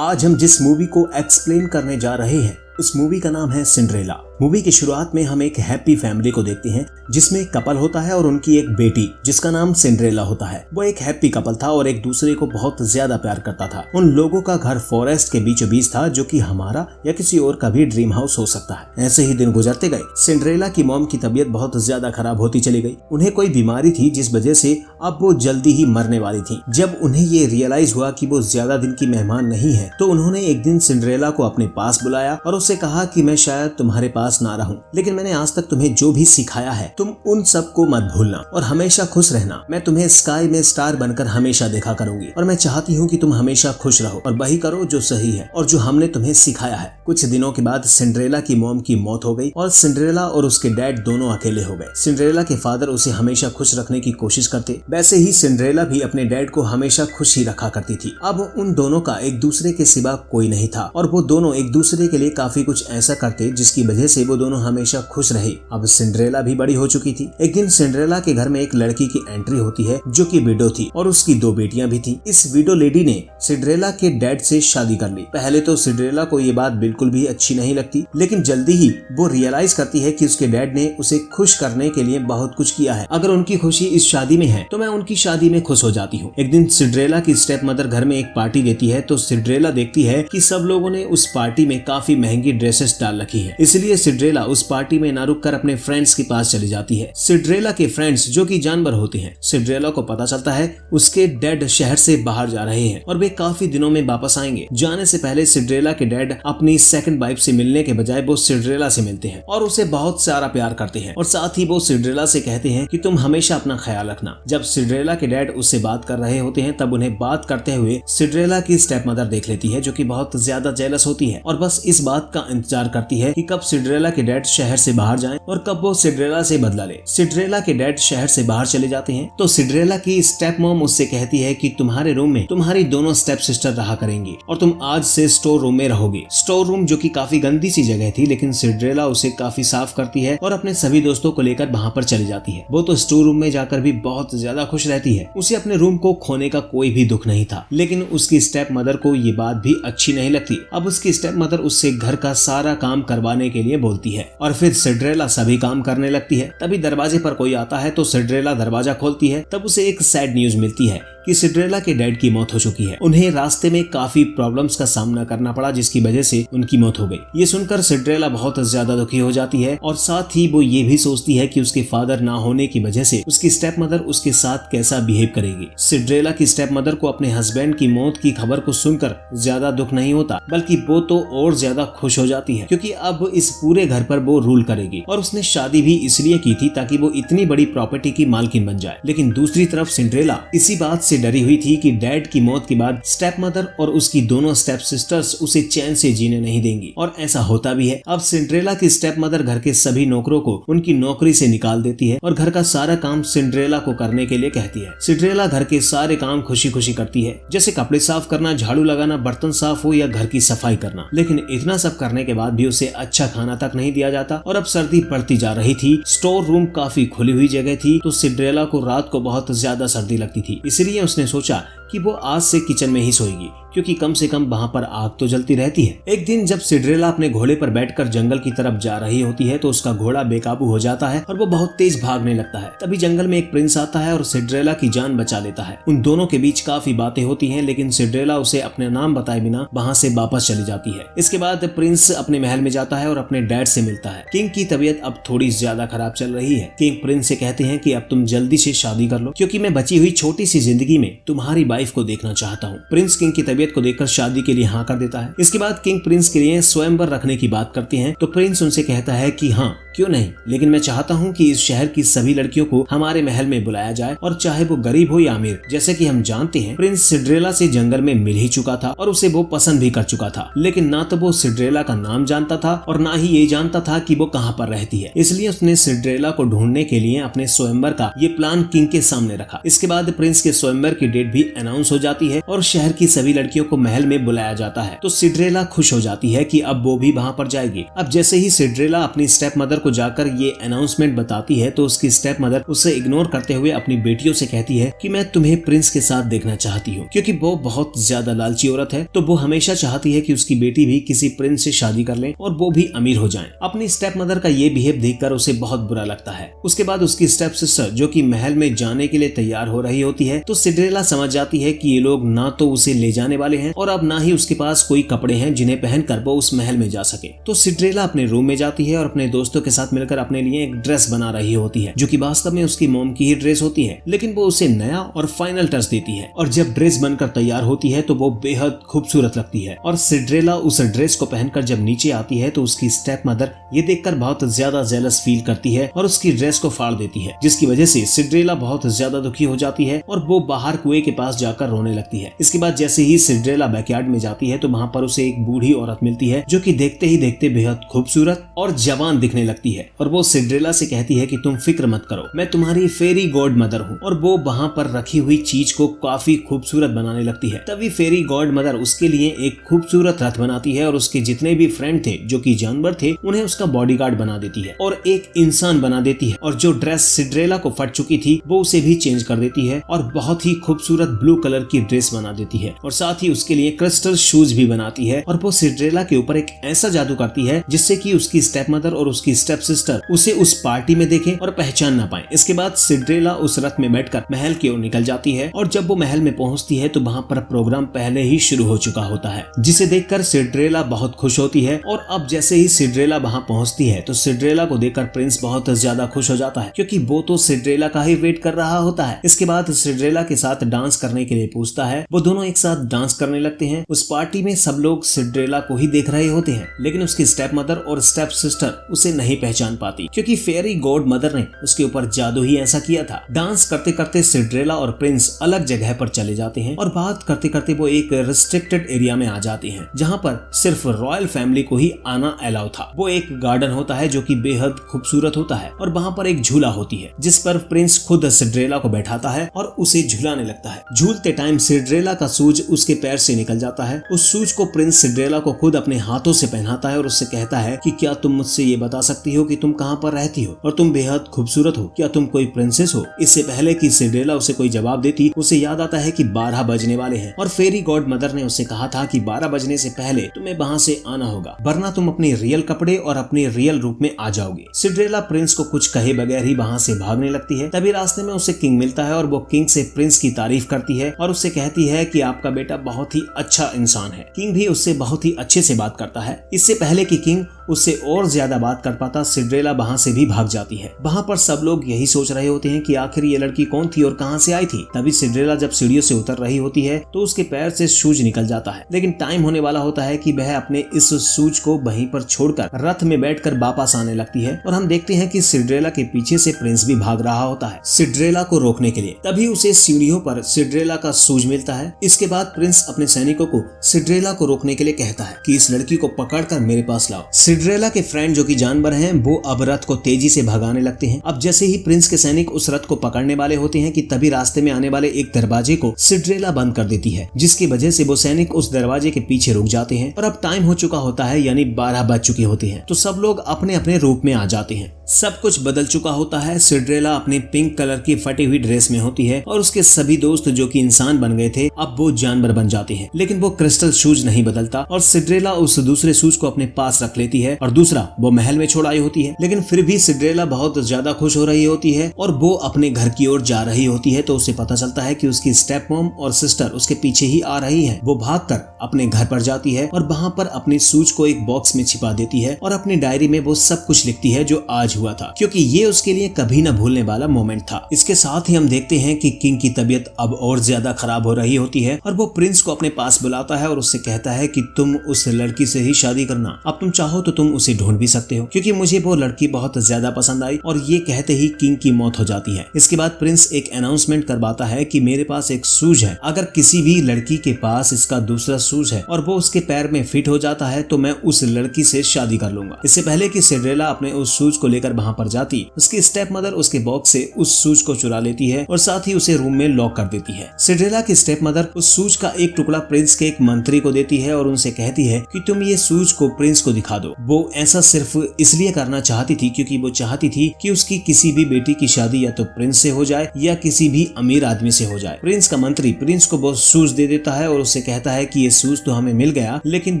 आज हम जिस मूवी को एक्सप्लेन करने जा रहे हैं उस मूवी का नाम है सिंड्रेला। मूवी की शुरुआत में हम एक हैप्पी फैमिली को देखते हैं जिसमें एक कपल होता है और उनकी एक बेटी जिसका नाम सिंड्रेला होता है। वो एक हैप्पी कपल था और एक दूसरे को बहुत ज्यादा प्यार करता था। उन लोगों का घर फॉरेस्ट के बीचों बीच था, जो कि हमारा या किसी और का भी ड्रीम हाउस हो सकता है। ऐसे ही दिन गुजरते गए। सिंड्रेला की मॉम की तबीयत बहुत ज्यादा खराब होती चली गई। उन्हें कोई बीमारी थी जिस वजह से अब वो जल्दी ही मरने वाली थी। जब उन्हें ये रियलाइज हुआ कि वो ज्यादा दिन की मेहमान नहीं है, तो उन्होंने एक दिन सिंड्रेला को अपने पास बुलाया और उससे कहा कि मैं शायद तुम्हारे पास ना रहूं, लेकिन मैंने आज तक तुम्हें जो भी सिखाया है तुम उन सब को मत भूलना और हमेशा खुश रहना। मैं तुम्हें स्काई में स्टार बनकर हमेशा देखा करूंगी और मैं चाहती हूँ कि तुम हमेशा खुश रहो और वही करो जो सही है और जो हमने तुम्हें सिखाया है। कुछ दिनों के बाद सिंड्रेला की मॉम की मौत हो गई और सिंड्रेला और उसके डैड दोनों अकेले हो गए। सिंड्रेला के फादर उसे हमेशा खुश रखने की कोशिश करते, वैसे ही सिंड्रेला भी अपने डैड को हमेशा खुश ही रखा करती थी। अब उन दोनों का एक दूसरे के सिवा कोई नहीं था और वो दोनों एक दूसरे के लिए काफी कुछ ऐसा करते जिसकी वजह से वो दोनों हमेशा खुश रहे। अब सिंड्रेला भी बड़ी हो चुकी थी। एक दिन सिंड्रेला के घर में एक लड़की की एंट्री होती है जो कि विडो थी और उसकी 2 बेटियां भी थी। इस विडो लेडी ने सिंड्रेला के डैड से शादी कर ली। पहले तो सिंड्रेला को ये बात बिल्कुल भी अच्छी नहीं लगती, लेकिन जल्दी ही वो रियलाइज करती है कि उसके डैड ने उसे खुश करने के लिए बहुत कुछ किया है। अगर उनकी खुशी इस शादी में है तो मैं उनकी शादी में खुश हो जाती हूँ। एक दिन सिंड्रेला की स्टेप मदर घर में एक पार्टी देती है, तो सिंड्रेला देखती है कि सब लोगों ने उस पार्टी में काफी महंगी ड्रेसेस डाल रखी है, इसलिए सिंड्रेला उस पार्टी में ना रुक कर अपने फ्रेंड्स के पास चली जाती है। सिंड्रेला के फ्रेंड्स जो कि जानवर होते हैं, सिंड्रेला को पता चलता है उसके डैड शहर से बाहर जा रहे हैं और वे काफी दिनों में वापस आएंगे। जाने से पहले सिंड्रेला के डैड अपनी सेकंड वाइफ से मिलने के बजाय वो सिंड्रेला से मिलते हैं और उसे बहुत सारा प्यार करते हैं और साथ ही वो सिंड्रेला से कहते हैं कि तुम हमेशा अपना ख्याल रखना। जब सिंड्रेला के डैड उससे बात कर रहे होते हैं तब उन्हें बात करते हुए सिंड्रेला की स्टेप मदर देख लेती है, जो कि बहुत ज्यादा जेलस होती है और बस इस बात का इंतजार करती है कि कब सिंड्रेला के डैड शहर से बाहर जाएं और कब वो सिंड्रेला से बदला ले। सिंड्रेला के डैड शहर से बाहर चले जाते हैं तो सिंड्रेला की स्टेप मॉम उससे कहती है कि तुम्हारे रूम में तुम्हारी दोनों स्टेप सिस्टर रहा करेंगी और तुम आज से स्टोर रूम में रहोगे। स्टोर रूम जो कि काफी गंदी सी जगह थी, लेकिन सिंड्रेला उसे काफी साफ करती है और अपने सभी दोस्तों को लेकर वहाँ पर चली जाती है। वो तो स्टोर रूम में जाकर भी बहुत ज्यादा खुश रहती है। उसे अपने रूम को खोने का कोई भी दुख नहीं था, लेकिन उसकी स्टेप मदर को ये बात भी अच्छी नहीं लगती। अब उसकी स्टेप मदर उससे घर का सारा काम करवाने के लिए बोलती है और फिर सिंड्रेला सभी काम करने लगती है। तभी दरवाजे पर कोई आता है तो सिंड्रेला दरवाजा खोलती है। तब उसे एक सैड न्यूज मिलती है कि सिंड्रेला के डैड की मौत हो चुकी है। उन्हें रास्ते में काफी प्रॉब्लम्स का सामना करना पड़ा जिसकी वजह से उनकी मौत हो गई। ये सुनकर सिंड्रेला बहुत ज्यादा दुखी हो जाती है और साथ ही वो ये भी सोचती है कि उसके फादर ना होने की वजह से उसकी स्टेप मदर उसके साथ कैसा बिहेव करेगी। सिंड्रेला की स्टेप मदर को अपने हस्बैंड की मौत की खबर को सुनकर ज्यादा दुख नहीं होता, बल्कि वो तो और ज्यादा खुश हो जाती है क्योंकि अब इस पूरे घर पर वो रूल करेगी और उसने शादी भी इसलिए की थी ताकि वो इतनी बड़ी प्रॉपर्टी की मालकिन बन जाए। लेकिन दूसरी तरफ सिंड्रेला इसी बात से डरी हुई थी कि डैड की मौत के बाद स्टेप मदर और उसकी दोनों स्टेप सिस्टर्स उसे चैन से जीने नहीं देंगी और ऐसा होता भी है। अब सिंड्रेला की स्टेप मदर घर के सभी नौकरों को उनकी नौकरी से निकाल देती है और घर का सारा काम सिंड्रेला को करने के लिए कहती है। सिंड्रेला घर के सारे काम खुशी खुशी करती है, जैसे कपड़े साफ करना, झाड़ू लगाना, बर्तन साफ हो या घर की सफाई करना। लेकिन इतना सब करने के बाद भी उसे अच्छा खाना तक नहीं दिया जाता और अब सर्दी बढ़ती जा रही थी। स्टोर रूम काफी खुली हुई जगह थी तो सिंड्रेला को रात को बहुत ज्यादा सर्दी लगती थी, इसलिए उसने सोचा कि वो आज से किचन में ही सोएगी क्योंकि कम से कम वहाँ पर आग तो जलती रहती है। एक दिन जब सिंड्रेला अपने घोड़े पर बैठकर जंगल की तरफ जा रही होती है तो उसका घोड़ा बेकाबू हो जाता है और वो बहुत तेज भागने लगता है। तभी जंगल में एक प्रिंस आता है और सिंड्रेला की जान बचा लेता है। उन दोनों के बीच काफी बातें होती हैं, लेकिन सिंड्रेला उसे अपने नाम बताए बिना वहाँ से वापस चली जाती है। इसके बाद प्रिंस अपने महल में जाता है और अपने डैड से मिलता है। किंग की तबीयत अब थोड़ी ज्यादा खराब चल रही है। किंग प्रिंस से कहते हैं कि अब तुम जल्दी से शादी कर लो क्योंकि मैं बची हुई छोटी सी जिंदगी में तुम्हारी वाइफ को देखना चाहता हूँ। प्रिंस किंग की तबीयत को देखकर शादी के लिए हाँ कर देता है। इसके बाद किंग प्रिंस के लिए स्वयंवर रखने की बात करते हैं तो प्रिंस उनसे कहता है कि हाँ क्यों नहीं, लेकिन मैं चाहता हूँ कि इस शहर की सभी लड़कियों को हमारे महल में बुलाया जाए और चाहे वो गरीब हो या अमीर। जैसे कि हम जानते हैं प्रिंस सिंड्रेला से जंगल में मिल ही चुका था और उसे वो पसंद भी कर चुका था, लेकिन ना तो वो सिंड्रेला का नाम जानता था और ना ही ये जानता था कि वो कहाँ पर रहती है। इसलिए उसने सिंड्रेला को ढूंढने के लिए अपने स्वयंवर का ये प्लान किंग के सामने रखा। इसके बाद प्रिंस के स्वयंवर की डेट भी अनाउंस हो जाती है और शहर की सभी लड़कियों को महल में बुलाया जाता है। तो सिंड्रेला खुश हो जाती है कि अब वो भी वहाँ पर जाएगी। अब जैसे ही सिंड्रेला अपनी स्टेप मदर को जाकर ये अनाउंसमेंट बताती है तो उसकी स्टेप मदर उसे इग्नोर करते हुए अपनी बेटियों से कहती है कि मैं तुम्हें प्रिंस के साथ देखना चाहती हूँ, क्योंकि वो बहुत ज्यादा लालची औरत है। तो वो हमेशा चाहती है कि उसकी बेटी भी किसी प्रिंस से शादी कर ले और वो भी अमीर हो जाए। अपनी स्टेप मदर का ये बिहेव देखकर उसे बहुत बुरा लगता है। उसके बाद उसकी स्टेप सिस्टर जो कि महल में जाने के लिए तैयार हो रही होती है, तो सिंड्रेला समझ जाती है कि ये लोग ना तो उसे ले जाने वाले हैं और अब ना ही उसके पास कोई कपड़े हैं जिन्हें पहनकर वो उस महल में जा सके। तो सिंड्रेला अपने रूम में जाती है और अपने दोस्तों के साथ मिलकर अपने लिए एक ड्रेस बना रही होती है, जो कि वास्तव में उसकी मॉम की ही ड्रेस होती है, लेकिन वो उसे नया और फाइनल टच देती है। और जब ड्रेस बनकर तैयार होती है तो वो बेहद खूबसूरत लगती है। और सिंड्रेला उस ड्रेस को पहनकर जब नीचे आती है तो उसकी स्टेप मदर ये देखकर बहुत ज्यादा जेलस फील करती है और उसकी ड्रेस को फाड़ देती है, जिसकी वजह से सिंड्रेला बहुत ज्यादा दुखी हो जाती है और वो बाहर कुएं के पास जाकर रोने लगती है। इसके बाद जैसे ही सिंड्रेला बैकयार्ड में जाती है तो वहाँ पर उसे एक बूढ़ी औरत मिलती है जो कि देखते ही देखते बेहद खूबसूरत और जवान दिखने लगती है। और वो सिंड्रेला से कहती है कि तुम फिक्र मत करो, मैं तुम्हारी फेरी गॉड मदर हूँ। और वो वहाँ पर रखी हुई चीज को काफी खूबसूरत बनाने लगती है। तभी फेरी गॉड मदर उसके लिए एक खूबसूरत रथ बनाती है और उसके जितने भी फ्रेंड थे जो कि जानवर थे उन्हें उसका बॉडीगार्ड बना देती है और एक इंसान बना देती है। और जो ड्रेस सिंड्रेला को फट चुकी थी वो उसे भी चेंज कर देती है और बहुत ही खूबसूरत ब्लू कलर की ड्रेस बना देती है और साथ ही उसके लिए क्रिस्टल शूज भी बनाती है। और वो सिंड्रेला के ऊपर एक ऐसा जादू करती है जिससे कि उसकी स्टेप मदर और उसकी स्टेप सिस्टर उसे उस पार्टी में देखें और पहचान ना पाए। इसके बाद सिंड्रेला उस रथ में बैठकर महल की ओर निकल जाती है और जब वो महल में पहुंचती है तो वहाँ पर प्रोग्राम पहले ही शुरू हो चुका होता है, जिसे देखकर सिंड्रेला बहुत खुश होती है। और अब जैसे ही सिंड्रेला वहाँ पहुंचती है तो सिंड्रेला को देखकर प्रिंस बहुत ज्यादा खुश हो जाता है, क्योंकि वो तो सिंड्रेला का ही वेट कर रहा होता है। इसके बाद सिंड्रेला के साथ डांस करने के लिए पूछता है। वो दोनों एक साथ डांस करने लगते हैं। उस पार्टी में सब लोग सिंड्रेला को ही देख रहे होते हैं, लेकिन उसकी स्टेप मदर और स्टेप सिस्टर उसे नहीं पहचान पाती, क्योंकि फेरी गॉड मदर ने उसके ऊपर जादू ही ऐसा किया था। डांस करते करते सिंड्रेला और प्रिंस अलग जगह पर चले जाते हैं और बात करते करते वो एक रिस्ट्रिक्टेड एरिया में आ जाते हैं, जहाँ पर सिर्फ रॉयल फैमिली को ही आना अलाउ था। वो एक गार्डन होता है जो कि बेहद खूबसूरत होता है और वहाँ पर एक झूला होती है जिस पर प्रिंस खुद सिंड्रेला को बैठाता है और उसे झुलाने लगता है। झूलते टाइम सिंड्रेला का सूज उसके पैर से निकल जाता है। उस सूज को प्रिंस सिंड्रेला को खुद अपने हाथों से पहनाता है और उससे कहता है कि क्या तुम मुझसे ये बता सकती हो कि तुम कहाँ पर रहती हो और तुम बेहद खूबसूरत हो, क्या तुम कोई प्रिंसेस हो? इससे पहले कि सिंड्रेला उसे कोई जवाब देती उसे याद आता है कि 12 बजने वाले हैं और फेरी गॉड मदर ने उसे कहा था कि 12 बजने से पहले तुम्हें वहाँ से आना होगा, वरना तुम अपने रियल कपड़े और अपने रियल रूप में आ जाओगे। सिंड्रेला प्रिंस को कुछ कहे बगैर ही वहाँ से भागने लगती है। तभी रास्ते में उसे किंग मिलता है और वो किंग से प्रिंस की तारीफ करती है और उससे कहती है कि आपका बेटा बहुत ही अच्छा इंसान है। किंग भी उससे बहुत ही अच्छे से बात करता है। इससे पहले कि किंग उससे और ज्यादा बात कर पाता, सिंड्रेला वहाँ से भी भाग जाती है। वहाँ पर सब लोग यही सोच रहे होते हैं कि आखिर ये लड़की कौन थी और कहाँ से आई थी। तभी सिंड्रेला जब सीढ़ियों से उतर रही होती है तो उसके पैर से शूज निकल जाता है, लेकिन टाइम होने वाला होता है कि वह अपने इस शूज को वहीं पर छोड़कर रथ में बैठकर वापस आने लगती है और हम देखते हैं कि सिंड्रेला के पीछे से प्रिंस भी भाग रहा होता है सिंड्रेला को रोकने के लिए। तभी उसे सीढ़ियों पर सिंड्रेला का शूज मिलता है। इसके बाद प्रिंस अपने सैनिकों को सिंड्रेला को रोकने के लिए कहता है कि इस लड़की को पकड़कर मेरे पास लाओ। सिंड्रेला के फ्रेंड जो कि जानवर हैं वो अब रथ को तेजी से भगाने लगते हैं। अब जैसे ही प्रिंस के सैनिक उस रथ को पकड़ने वाले होते हैं कि तभी रास्ते में आने वाले एक दरवाजे को सिंड्रेला बंद कर देती है, जिसकी वजह से वो सैनिक उस दरवाजे के पीछे रुक जाते हैं और अब टाइम हो चुका होता है, यानी 12 बज चुके होते हैं। तो सब लोग अपने अपने रूप में आ जाते हैं। सब कुछ बदल चुका होता है। सिंड्रेला अपने पिंक कलर की फटी हुई ड्रेस में होती है और उसके सभी दोस्त जो कि इंसान बन गए थे अब वो जानवर बन जाते हैं, लेकिन वो क्रिस्टल शूज नहीं बदलता और सिंड्रेला उस दूसरे शूज को अपने पास रख लेती है और दूसरा वो महल में छोड़ आई होती है। लेकिन फिर भी सिंड्रेला बहुत ज्यादा खुश हो रही होती है और वो अपने घर की ओर जा रही होती है। तो उसे पता चलता है कि उसकी स्टेप मॉम और सिस्टर उसके पीछे ही आ रही है। वो भागकर अपने घर पर जाती है और वहाँ पर अपनी शूज को एक बॉक्स में छिपा देती है और अपनी डायरी में वो सब कुछ लिखती है जो आज हुआ था, क्योंकि ये उसके लिए कभी न भूलने वाला मोमेंट था। इसके साथ ही हम देखते हैं कि किंग की तबीयत अब और ज्यादा खराब हो रही होती है और वो प्रिंस को अपने पास बुलाता है और उससे कहता है कि तुम उस लड़की से ही शादी करना, अब तुम चाहो तो तुम उसे ढूंढ भी सकते हो, क्योंकि मुझे वो लड़की बहुत ज्यादा पसंद आई। और ये कहते ही किंग की मौत हो जाती है। इसके बाद प्रिंस एक अनाउंसमेंट करवाता है कि मेरे पास एक शूज है, अगर किसी भी लड़की के पास इसका दूसरा शूज है और वो उसके पैर में फिट हो जाता है तो मैं उस लड़की से शादी कर लूंगा। इससे पहले कि सिंड्रेला अपने उस शूज को लेकर वहां पर जाती, उसकी स्टेप मदर उसके बॉक्स से उस शूज को चुरा लेती है और साथ ही उसे रूम में लॉक कर देती है। सिंड्रेला की स्टेप मदर उस शूज का एक टुकड़ा प्रिंस के एक मंत्री को देती है और उनसे कहती है कि तुम ये शूज को प्रिंस को दिखा दो। वो ऐसा सिर्फ इसलिए करना चाहती थी क्योंकि वो चाहती थी कि उसकी किसी भी बेटी की शादी या तो प्रिंस से हो जाए या किसी भी अमीर आदमी से हो जाए। प्रिंस का मंत्री प्रिंस को वो शूज दे देता है और उससे कहता है कि ये शूज तो हमें मिल गया, लेकिन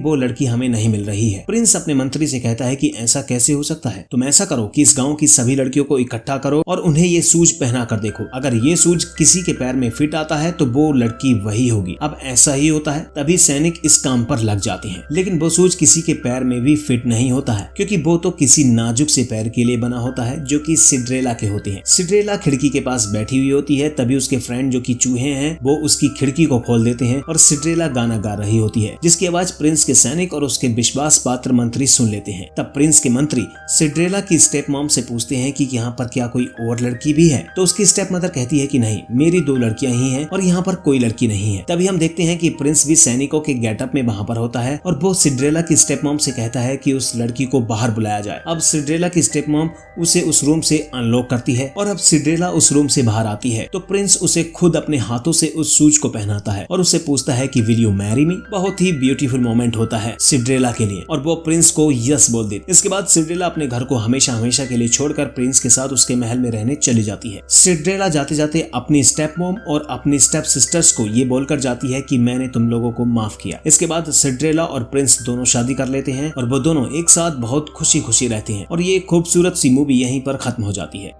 वो लड़की हमें नहीं मिल रही है। प्रिंस अपने मंत्री से कहता है कि ऐसा कैसे हो सकता है, तुम ऐसा करो कि इस गांव की सभी लड़कियों को इकट्ठा करो और उन्हें ये शूज पहना कर देखो, अगर ये शूज किसी के पैर में फिट आता है तो वो लड़की वही होगी। अब ऐसा ही होता है। तभी सैनिक इस काम पर लग जाते हैं, लेकिन वो शूज किसी के पैर में भी फिट नहीं होता है, क्योंकि वो तो किसी नाजुक से पैर के लिए बना होता है जो कि सिंड्रेला के होते हैं। सिंड्रेला खिड़की के पास बैठी हुई होती है, तभी उसके फ्रेंड जो कि चूहे हैं वो उसकी खिड़की को खोल देते हैं और सिंड्रेला गाना गा रही होती है, जिसकी आवाज प्रिंस के सैनिक और उसके विश्वास पात्र मंत्री सुन लेते हैं। तब प्रिंस के मंत्री सिंड्रेला की स्टेप मॉम से पूछते हैं कि यहाँ पर क्या कोई और लड़की भी है, तो उसकी स्टेप मदर कहती है कि नहीं, मेरी 2 लड़कियां ही हैं और यहाँ पर कोई लड़की नहीं है। तभी हम देखते हैं कि प्रिंस भी सैनिकों के गेटअप में वहाँ पर होता है और वो सिंड्रेला की स्टेप मॉम से कहता है कि उस लड़की को बाहर बुलाया जाए। अब सिंड्रेला की स्टेप मॉम उसे उस रूम से अनलॉक करती है और अब सिंड्रेला उस रूम से बाहर आती है तो प्रिंस उसे खुद अपने हाथों से उस शूज को पहनाता है और उससे पूछता है कि विल यू मैरी मी। बहुत ही ब्यूटीफुल मोमेंट होता है सिंड्रेला के लिए और वो प्रिंस को यस बोल देती। इसके बाद सिंड्रेला अपने घर को हमेशा हमेशा के लिए छोड़कर प्रिंस के साथ उसके महल में रहने चली जाती है। सिंड्रेला जाते जाते अपनी स्टेप मॉम और अपनी स्टेप सिस्टर्स को ये बोलकर जाती है कि मैंने तुम लोगों को माफ किया। इसके बाद सिंड्रेला और प्रिंस दोनों शादी कर लेते हैं और वो दोनों एक साथ बहुत खुशी खुशी रहते हैं और ये खूबसूरत सी मूवी यहीं पर खत्म हो जाती है।